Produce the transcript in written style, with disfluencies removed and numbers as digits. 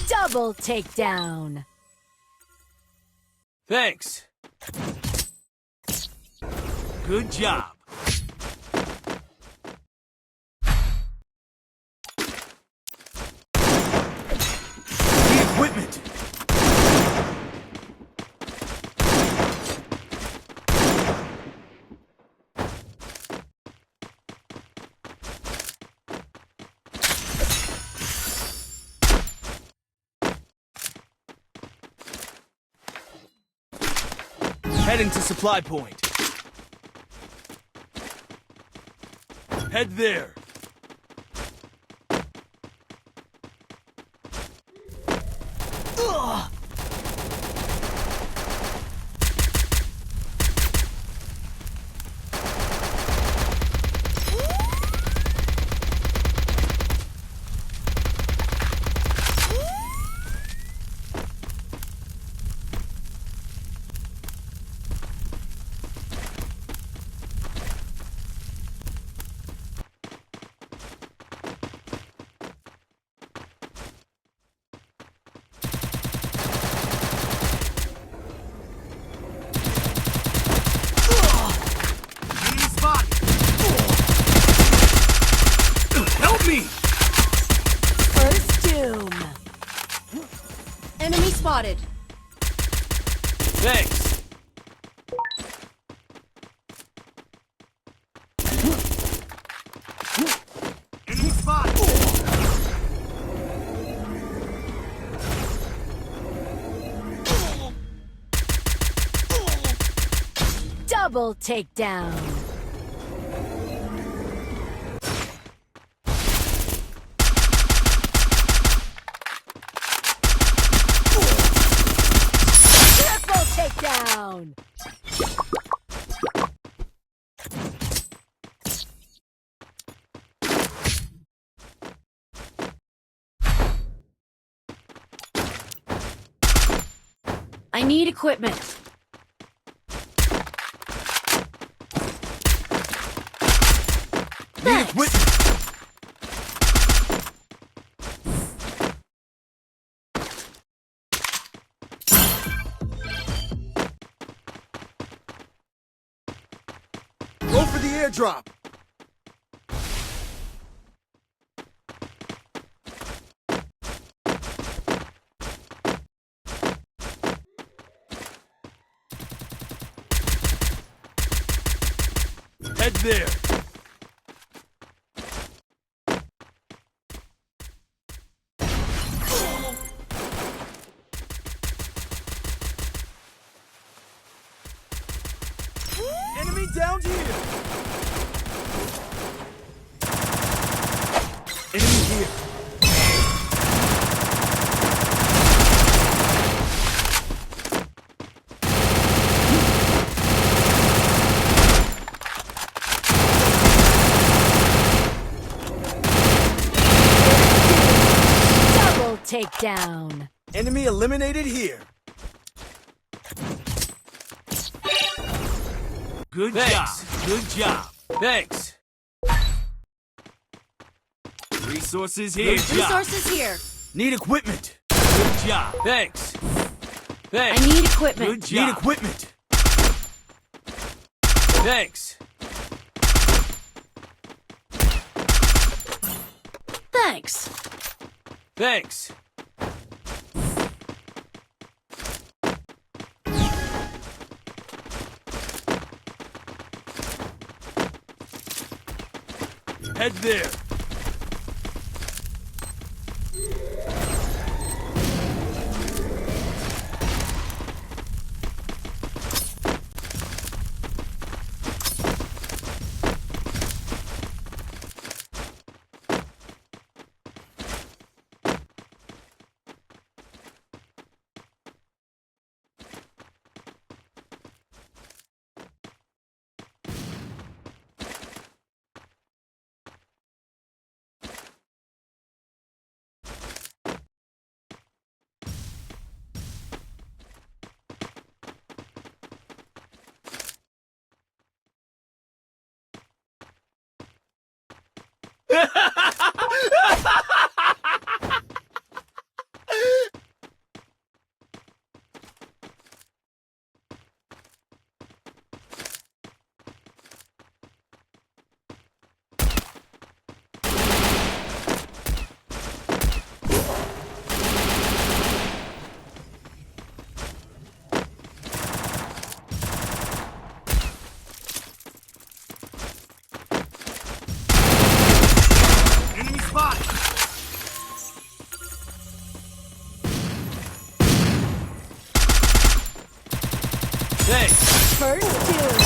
Double takedown. Thanks. Good job. The equipment. Heading to supply point. Head there. Ugh. Help me! First doom. Enemy spotted. Thanks. Enemy spotted. Double takedown. Triple takedown. I need equipment. Need equipment. Go for the airdrop. Head there. Enemy down here. Enemy here. Double takedown. Enemy eliminated here. Good job. Good job. Thanks. Resources here. Good job. Resources here. Need equipment. Good job. Thanks. Thanks. I need equipment. Good job. Need equipment. Thanks. Thanks. Thanks. Head there. Enemy spotted. Thanks. First doom.